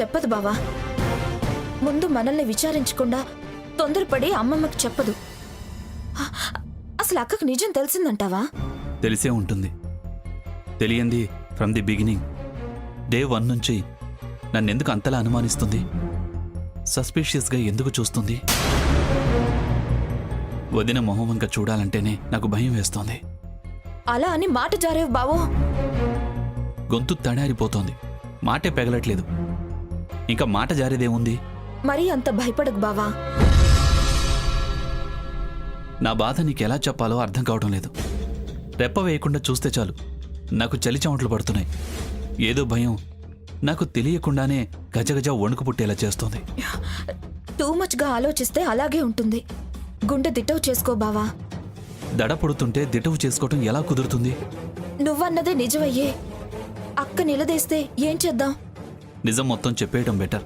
చెప్పదు బావా. ముందు మనల్ని విచారించకుండా తొందరపడి అమ్మమ్మకి చెప్పదు. అసలు అక్కకు నిజం తెలిసిందంటావా? తెలిసే ఉంటుంది. తెలియంది ఫ్రమ్ ది బిగినింగ్. డే 1 నుంచి నన్నెందుకు అంతలా అనుమానిస్తుంది? సస్పీషియస్గా ఎందుకు చూస్తుంది? వదిన మొహం వంక చూడాలంటేనే నాకు భయం వేస్తోంది. అలా అని మాట జారేవు బావో. గొంతు తడారిపోతోంది, మాటే పెగలట్లేదు. ఇంకా మాట జారేదేముంది? మరీ అంత భయపడకు బావా. నా బాధ నీకెలా చెప్పాలో అర్థం కావడం లేదు. రెప్ప వేయకుండా చూస్తే చాలు నాకు చలి చెమటలు పడుతున్నాయి. ఏదో భయం నాకు తెలియకుండానే గజగజ వణుకు పుట్టేలా చేస్తోంది. టూ మచ్గా ఆలోచిస్తే అలాగే ఉంటుంది. గుండె దిట్టవు చేసుకో బావా. దడ పుడుతుంటే దిటవు చేసుకోవటం ఎలా కుదురుతుంది? నువ్వన్నదే నిజమయ్యే. అక్క నిలదీస్తే ఏం చేద్దాం? నిజం మొత్తం చెప్పేయడం బెటర్.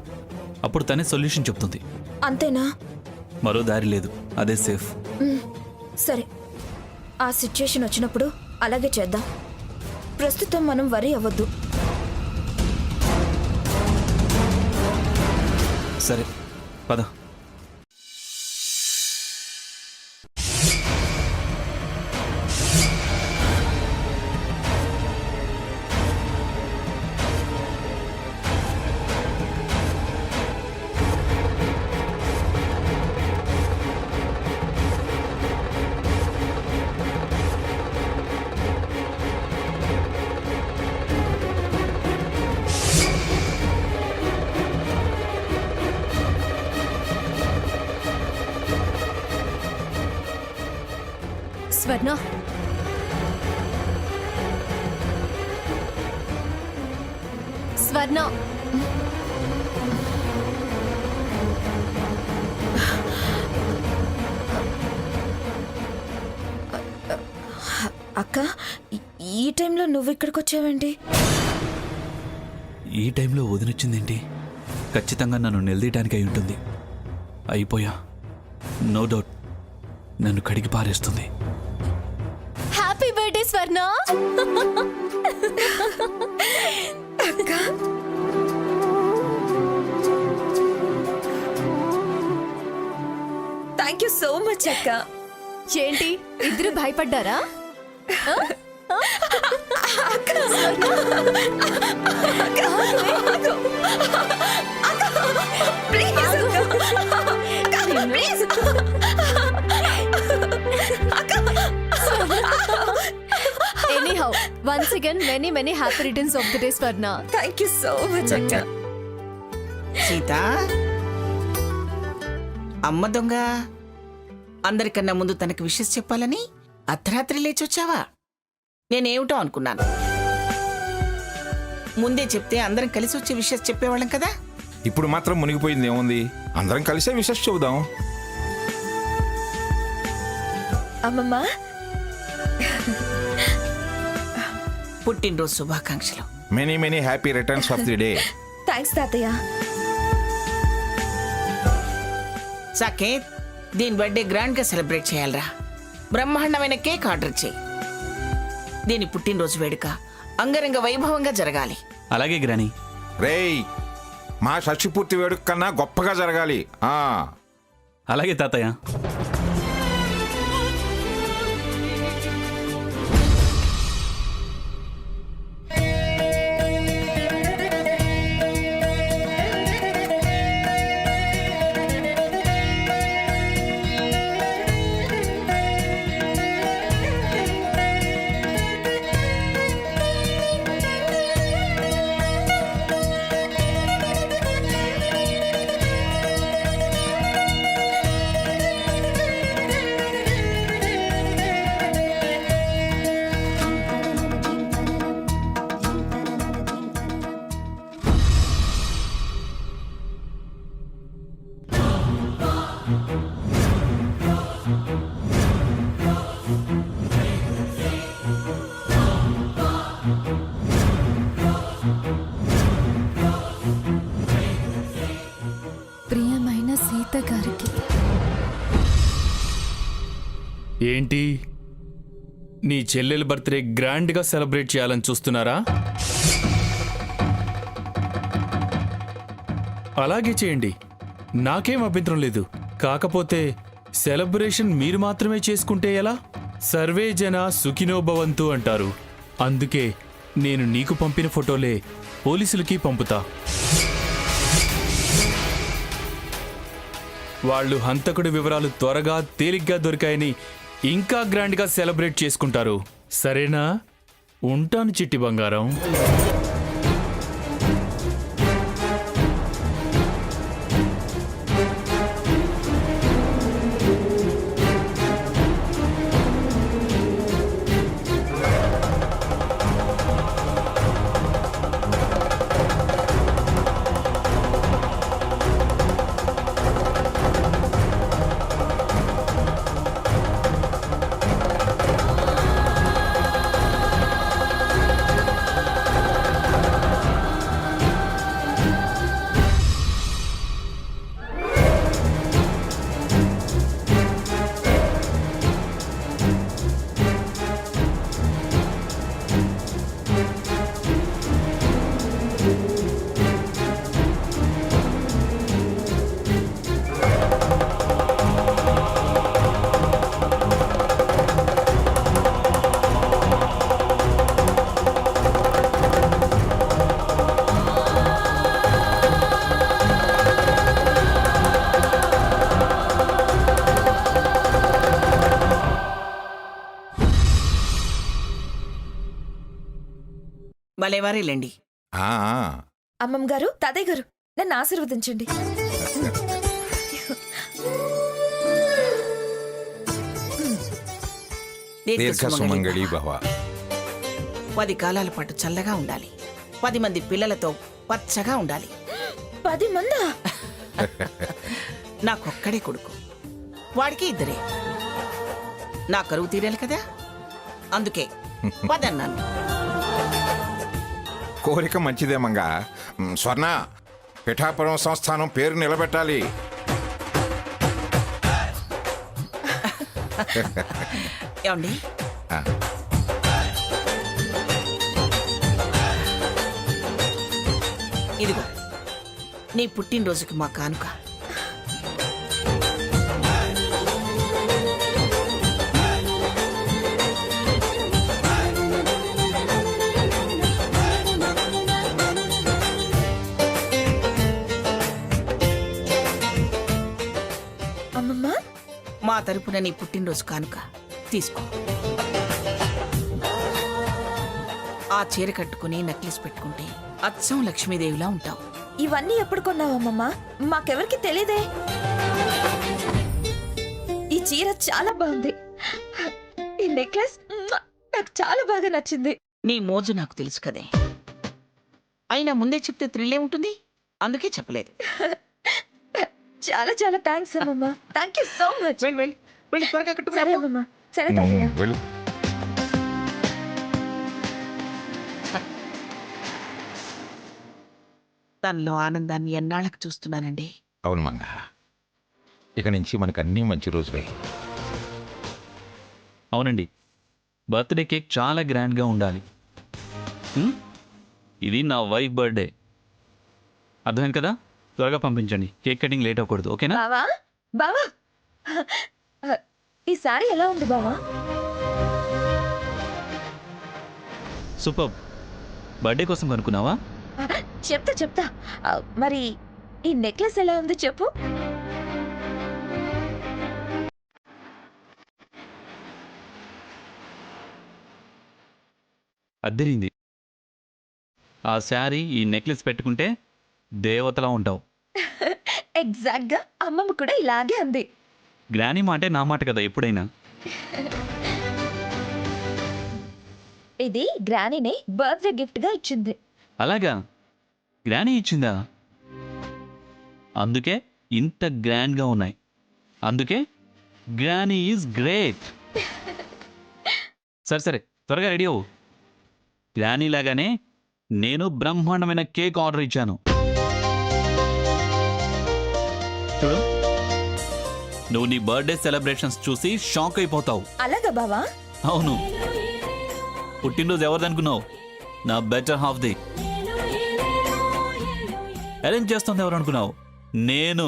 అప్పుడు తనే సొల్యూషన్ చెప్తుంది. అంతేనా? మరో దారి లేదు, అదే సేఫ్. సరే, ఆ సిచ్యుయేషన్ వచ్చినప్పుడు అలాగే చేద్దాం. ప్రస్తుతం మనం వరీ అవ్వద్దు. సరే పద. స్వర్ణ, స్వర్ణ, అక్క, ఈ టైంలో నువ్వు ఇక్కడికి వచ్చావేంటి? ఈ టైంలో వదినొచ్చిందేంటి? ఖచ్చితంగా నన్ను నిలదీయటానికి అయి ఉంటుంది. అయిపోయా, నో డౌట్ నన్ను కడిగి పారేస్తుంది. Happy birthday Swarna. Thank you so much అక్క. ఏంటి ఇద్దరు భయపడ్డారా? Anyhow, once again, many happy returns of the day, Swarna. Thank you so much అక్క. సీత, అమ్మ దొంగ అందరికన్నా ముందు తనకి విషెస్ చెప్పాలని అర్ధరాత్రి లేచొచ్చావా? నేనేమిటో అనుకున్నాను. ముందే చెప్తే అందరం కలిసి వచ్చే విషెస్ చెప్పేవాళ్ళం కదా. ఇప్పుడు మాత్రం మునిగిపోయింది ఏముంది, అందరం కలిసే విషెస్ చెబుదాం. అమ్మమ్మ, పుట్టినరోజు శుభాకాంక్షలు. Many happy returns of the day. Thanks తాతయ్య. సాకేత్, దీని బర్త్డే గ్రాండ్ గా సెలబ్రేట్ చేయాలరా. బ్రహ్మాండమైన కేక్ ఆర్డర్ చేయి. దీని పుట్టినరోజు వేడుక అంగరంగ వైభవంగా జరగాలి. అలాగే గ్రాని. రేయ్, మా షష్ఠి పూర్తి వేడుక కన్నా గొప్పగా జరగాలి. అలాగే తాతయ్య. ప్రియమైన సీత గారికి. ఏంటి, నీ చెల్లెల బర్త్డే గ్రాండ్గా సెలబ్రేట్ చేయాలని చూస్తున్నారా? అలాగే చేయండి, నాకేం అభ్యంతరం లేదు. కాకపోతే సెలబ్రేషన్ మీరు మాత్రమే చేసుకుంటే ఎలా? సర్వే జన సుఖినో భవంతు అంటారు. అందుకే నేను నీకు పంపిన ఫోటోలే పోలీసులకి పంపుతా. వాళ్ళు హంతకుడి వివరాలు త్వరగా తేలిగ్గా దొరికాయని ఇంకా గ్రాండ్గా సెలబ్రేట్ చేసుకుంటారు. సరేనా? ఉంటాను చిట్టి బంగారం. భలేవారేలేండి. ఆ, అమ్మమ్మ గారు, తాతయ్య గారు, నన్ను ఆశీర్వదించండి. దీర్ఘ సుమంగళి భవ. 10 కాలాల పాటు చల్లగా ఉండాలి. 10 మంది పిల్లలతో పచ్చగా ఉండాలి. 10 మందా? నాకొక్కడే కొడుకు, వాడికి 2. నా కరువు తీరాలి కదా, అందుకే 10 అన్నాను. కోరిక మంచిదేమంగా. స్వర్ణ, పిఠాపురం సంస్థానం పేరు నిలబెట్టాలి. ఏమండి, ఆ, ఇదిగో నీ పుట్టినరోజుకి మా కానుక. అమ్మమ్మ, మా తరపున నీ పుట్టినరోజు కానుక తీసుకో. ఆ చీర కట్టుకుని నెక్లెస్ పెట్టుకుంటే అచ్చం లక్ష్మీదేవిలా ఉంటావు. ఇవన్నీ ఎప్పుడు కొన్నావు అమ్మమ్మ? మాకెవరికి తెలీదే. ఈ చీర చాలా బాగుంది. ఈ నెక్లెస్ నాకు చాలా బాగా నచ్చింది. నీ మోజు నాకు తెలుసు కదే, అయినా ముందే చెప్తే థ్రిల్లే ఉంటుంది, అందుకే చెప్పలేదు. చాలా చాలా థ్యాంక్స్ అమ్మమ్మ. Thank you so much. వెళ్ళి త్వరగా కట్టుకురా. సరే అమ్మమ్మ. సరే తాతయ్య. వెళ్ళు. తనలో ఆనందాన్ని ఎన్నాళ్ళకు చూస్తున్నానండి. అవును మంగ, ఇక నుంచి మనకు అన్నీ మంచి రోజులే. అవునండి, బర్త్డే కేక్ చాలా గ్రాండ్గా ఉండాలి. ఇది నా వైఫ్ బర్త్డే, అర్థమైంది కదా? త్వరగా పంపించండి, కేక్ కటింగ్ లేట్ అవ్వకూడదు. ఓకేనా? బావా, బావా, ఈ సారీ ఎలా ఉంది బావా? సూపర్. బర్త్డే కోసం కనుక్కున్నావా? చెప్తా. మరి ఈ నెక్లెస్ ఎలా ఉంది చెప్పు. అద్దరింది. ఆ శారీ, ఈ నెక్లెస్ పెట్టుకుంటే దేవతలా ఉంటావు. ఎగ్జాక్ట్ గా అమ్మమ్మ కూడా ఇలాగే అంది. గ్రానీ మాటే నా మాట కదా ఎప్పుడైనా. ఇది గ్రానీని బర్త్డే గిఫ్ట్ గా ఇచ్చింది. అలాగా? గ్రానీ ఇచ్చిందా? అందుకే ఇంత గ్రాండ్గా ఉన్నాయి. అందుకే గ్రానీ ఈజ్ గ్రేట్. సరే త్వరగా రెడీ అవ్వు. గ్రానీ లాగానే నేను బ్రహ్మాండమైన కేక్ ఆర్డర్ ఇచ్చాను. చూడు, నువ్వు నీ బర్త్డే సెలబ్రేషన్స్ చూసి షాక్ అయిపోతావు. అలాగా బావా? అవును, పుట్టినరోజు ఎవరిది అనుకున్నావు? నా బెటర్ హాఫ్ ది. అరేంజ్ చేస్తుంది ఎవరు అనుకున్నావు? నేను.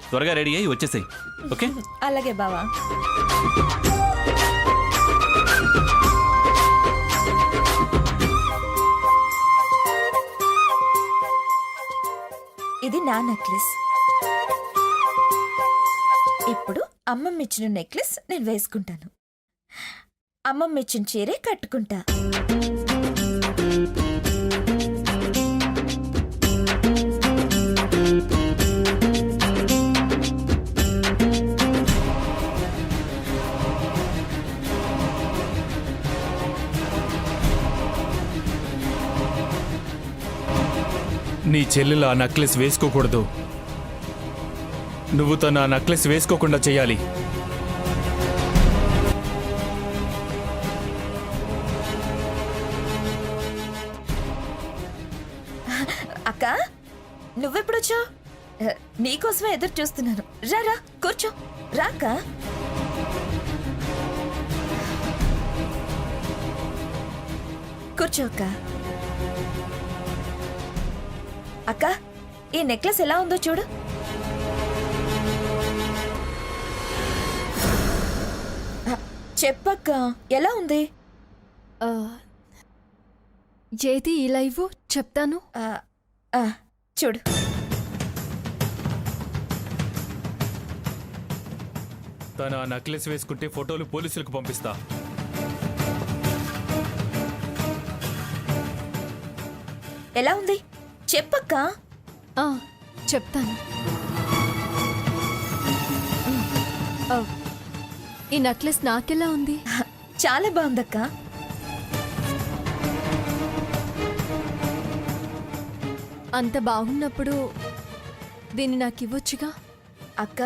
త్వరగా రెడీ అయ్యి వచ్చేసాయి. ఓకే? అలాగే బావా. ఇది నా నెక్లెస్. ఇప్పుడు అమ్మమ్మ ఇచ్చిన నెక్లెస్ నేను వేసుకుంటాను. అమ్మమ్మ ఇచ్చిన చీరే కట్టుకుంటా. నీ చెల్లెలు ఆ నెక్లెస్ వేసుకోకూడదు. నువ్వు తన ఆ నెక్లెస్ వేసుకోకుండా చేయాలి. అక్క, నువ్వెప్పుడొచ్చావు? నీకోసమే ఎదురు చూస్తున్నాను. రా రా, కూర్చో. రాక కూర్చో అక్క. అక్క, ఈ నెక్లెస్ ఎలా ఉందో చూడు. చెప్పక్క, ఎలా ఉంది? ఏది ఈ లైవ్ చెప్తాను. ఆ, ఆ, చూడు. తను ఆ నెక్లెస్ వేసుకుంటే ఫోటోలు పోలీసులకు పంపిస్తా. ఎలా ఉంది చెప్పక్క. ఆ, చెప్తాను. ఆ, ఈ నెక్లెస్ నాకెలా ఉంది? చాలా బాగుందక్క. అంత బాగున్నప్పుడు దీన్ని నాకు ఇవ్వొచ్చుగా. అక్క,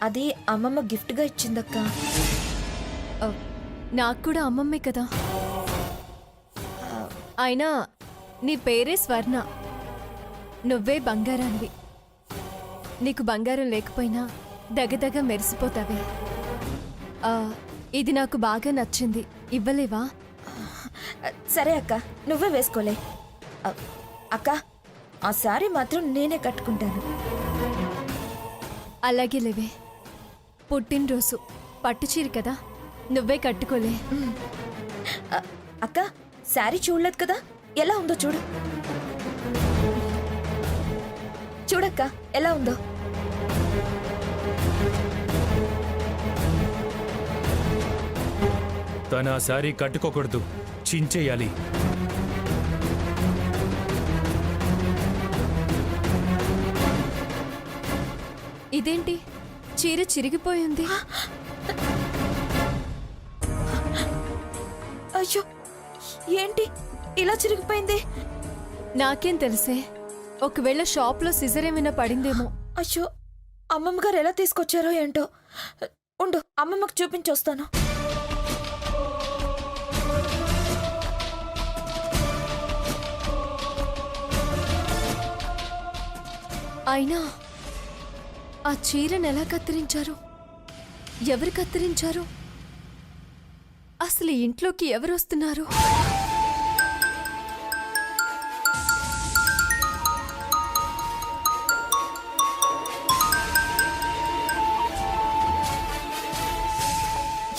అది అమ్మమ్మ గిఫ్ట్గా ఇచ్చిందక్క. ఆ, నాకు కూడా అమ్మమ్మే కదా. అయినా నీ పేరే స్వర్ణ. నువ్వే బంగారానివి. నీకు బంగారం లేకపోయినా దగదగ మెరిసిపోతావే. ఇది నాకు బాగా నచ్చింది. ఇవ్వలేవా? సరే అక్క, నువ్వే వేసుకోలే. అక్క, ఆ సారీ మాత్రం నేనే కట్టుకుంటాను. అలాగే లేవే. పుట్టినరోజు పట్టుచీర కదా, నువ్వే కట్టుకోలే. అక్క, సారీ చూడలేదు కదా, ఎలా ఉందో చూడు. చూడక్క, ఎలా ఉందో. తన ఆ శారీ కట్టుకోకూడదు, చించేయాలి. ఇదేంటి, చీర చిరిగిపోయింది? అయ్యో, ఏంటి ఇలా చిరిగిపోయింది? నాకేం తెలిసే. ఒకవేళ షాప్లో సిజర్ ఏమైనా పడిందేమో. అయ్యో, అమ్మమ్మ గారు ఎలా తీసుకొచ్చారో ఏంటో. ఉండు, అమ్మమ్మకు చూపించొస్తాను. అయినా ఆ చీరను ఎలా కత్తిరించారు? ఎవరు కత్తిరించారు? అసలు ఇంట్లోకి ఎవరు వస్తున్నారు?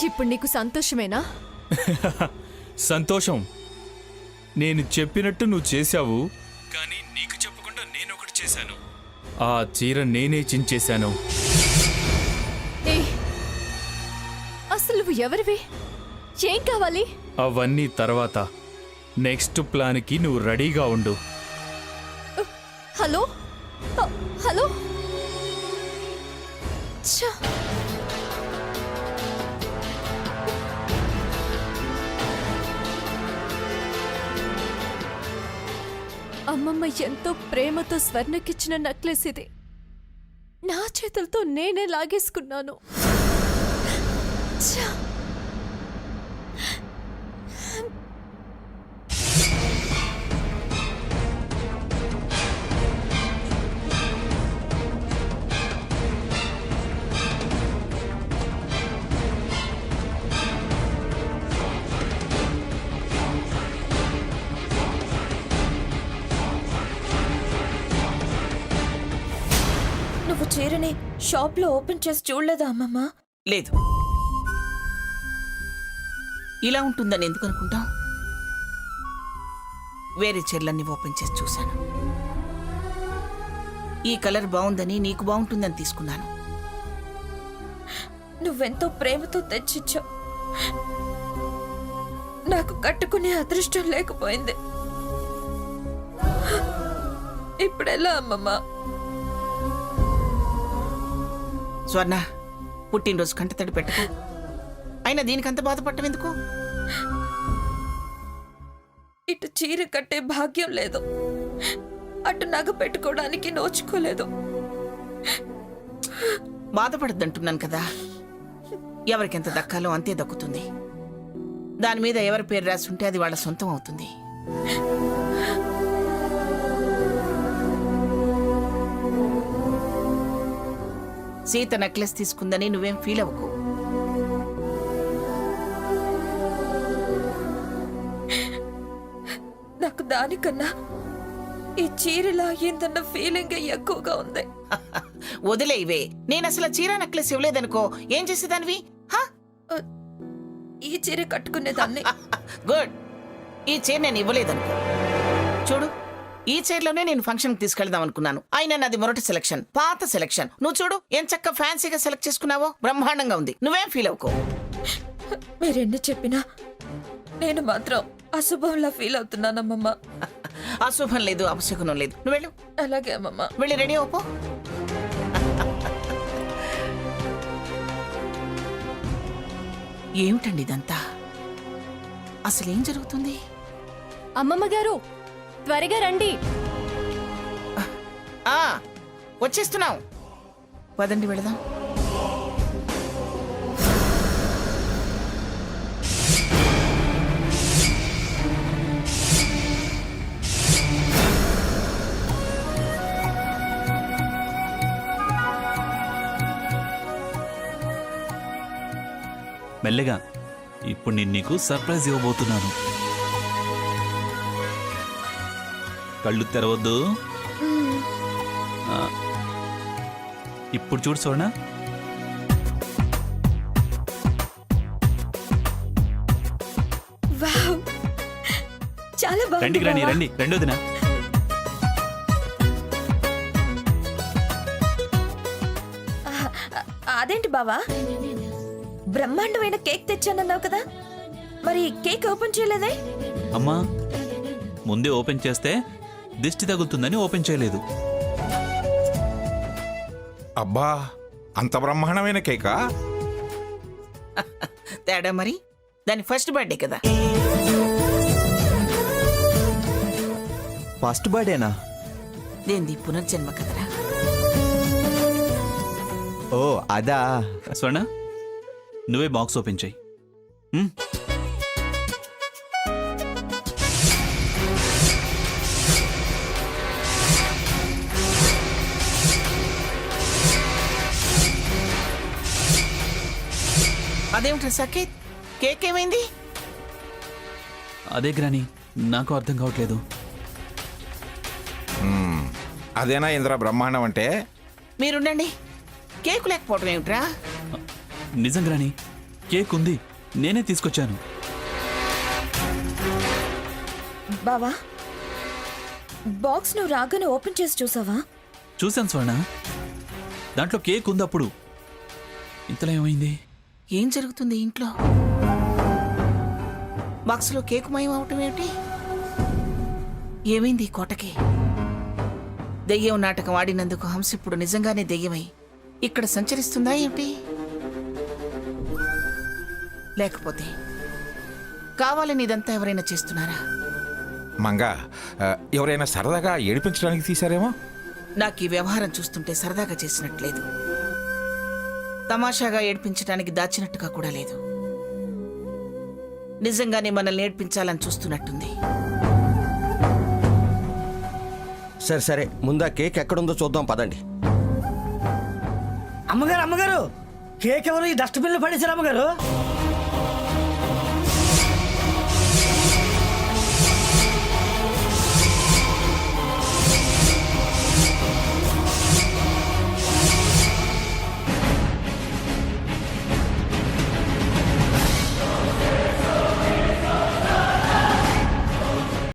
ఇప్పుడు నీకు సంతోషమేనా? సంతోషం. నేను చెప్పినట్టు నువ్వు చేశావు, కానీ నీకు చెప్పకుండా నేను ఒకటి చేశాను. ఆ చీర నేనే చించేశాను. ఏ, అసలు నువ్వు ఎవరివి? ఏం కావాలి? అవన్నీ తర్వాత. నెక్స్ట్ ప్లాన్కి నువ్వు రెడీగా ఉండు. Hello, hello. ఛ! అమ్మమ్మ ఎంతో ప్రేమతో స్వర్ణకిచ్చిన నెక్లెస్ ఇది. నా చేతులతో నేనే లాగేసుకున్నాను. ఛ! నువ్వు చీరని షాప్లో ఓపెన్ చేసి చూడలేదా అమ్మమ్మ? లేదు, ఇలా ఉంటుందని ఎందుకు అనుకుంటాం? వేరే చీరలన్నీ ఓపెన్ చేసి చూశాను. ఈ కలర్ బాగుందని, నీకు బాగుంటుందని తీసుకున్నాను. నువ్వెంతో ప్రేమతో తెచ్చిచ్చావు. నాకు కట్టుకునే అదృష్టం లేకపోయింది. ఇప్పుడెలా అమ్మమ్మ? స్వర్ణ, పుట్టినరోజు కంటతడి పెట్టకు. అయినా దీనికంత బాధపడటం ఎందుకు? ఇటు చీర కట్టే భాగ్యం లేదు, అటు నగ పెట్టుకోవడానికి నోచుకోలేదు. బాధపడద్దంటున్నాను కదా. ఎవరికెంత దక్కాలో అంతే దక్కుతుంది. దాని మీద ఎవరి పేరు రాసి ఉంటే అది వాళ్ళ సొంతం అవుతుంది. సీత నెక్లెస్ తీసుకుందని నువ్వేం ఫీల్ అవ్వకు. నాకు దానికన్నా ఈ చీరలా అయ్యిందన్న ఫీలింగ్ ఎక్కువగా ఉంది. వదిలే ఇవే. నేను అసలు చీర నెక్లెస్ ఇవ్వలేదనుకో, ఏం చేసేదానివి? ఈ చీర కట్టుకునేదాన్ని. గుడ్. ఈ చీర నేను ఇవ్వలేదనుకో. చూడు, ఈ చీరలోనే నేను ఫంక్షన్కి తీసుకెళ్దాం అనుకున్నాను. అయినా నాది మొరటి సెలక్షన్, పాత సెలక్షన్. నువ్వు చూడు ఏం చక్క ఫ్యాన్సీగా సెలెక్ట్ చేసుకున్నావో. బ్రహ్మాండంగా ఉంది. నువ్వేం ఫీల్ అవ్వకో. మీరెన్ని చెప్పినా నేను మాత్రం అశుభంలా ఫీల్ అవుతున్నానమ్మమ్మ. అశుభం లేదు, అపశకునం లేదు. నువ్వు వెళ్ళు. అలాగే అమ్మమ్మ. వెళ్ళి రెడీ అవ్వపో. ఏమిటండి ఇదంతా? అసలేం జరుగుతుంది? అమ్మమ్మ గారు, త్వరగా రండి. ఆ, వచ్చేస్తున్నాం. పదండి వెళదాం. మెల్లగా ఇప్పుడు నేను నీకు సర్ప్రైజ్ ఇవ్వబోతున్నాను. కళ్ళు తెరవద్దు. ఆ, ఇప్పుడు చూడు సోనా. వావ్, చాలా బాగుంది. రండి రండి బావా. రండి రెండోదినా. అదేంటి బావా, బ్రహ్మాండమైన కేక్ తెచ్చానన్నావు కదా, మరి కేక్ ఓపెన్ చేయలేదే? అమ్మా, ముందే ఓపెన్ చేస్తే దిష్టి తగులుతుందని ఓపెన్ చేయలేదు. అబ్బా, అంత బ్రహ్మాండమైన కేకా? తేడా మరి, దాని ఫస్ట్ బర్త్డే కదా. ఫస్ట్ బర్త్డేనా? దేంది పునర్జన్మ కదరా. ఓ అదా. స్వర్ణ, నువ్వే బాక్స్ ఓపెన్ చేయి. ఉమ్. అదేమిటి సకేత్, కేక్ ఏమైంది? అదే గ్రాని, నాకు అర్థం కావట్లేదు. అదేనా ఇంద్ర బ్రహ్మాండం అంటే? మీరుండండి. కేక్ లేకపోవటం ఏమిట్రా? నిజం గ్రాని, కేక్ ఉంది, నేనే తీసుకొచ్చాను. బావా, బాక్స్ నువ్వు రాగానే ఓపెన్ చేసి చూసావా? చూశాను స్వర్ణ, దాంట్లో కేక్ ఉంది. అప్పుడు ఇంతలో ఏమైంది? ఏం జరుగుతుంది ఇంట్లో? బాక్స్లో కేక్ మయం అవటం ఏమిటి? ఏమైంది ఈ కోటకి? దెయ్యం నాటకం ఆడినందుకు హంస ఇప్పుడు నిజంగానే దెయ్యమై ఇక్కడ సంచరిస్తుందా ఏమిటి? లేకపోతే కావాలని ఇదంతా ఎవరైనా చేస్తున్నారా? మంగా, ఎవరైనా సరదాగా ఏడిపించడానికి తీశారేమో? నాకు ఈ వ్యవహారం చూస్తుంటే సరదాగా చేసినట్లేదు, తమాషాగా ఏడ్పించడానికి దాచినట్టుగా కూడా లేదు. నిజంగానే మనల్ని ఏడ్పించాలని చూస్తున్నట్టుంది. సరే సరే, ముందా కేక్ ఎక్కడుందో చూద్దాం పదండి. అమ్మగారు కేక్ ఎవరు ఈ డస్ట్బిన్ లో పడేశారు అమ్మగారు?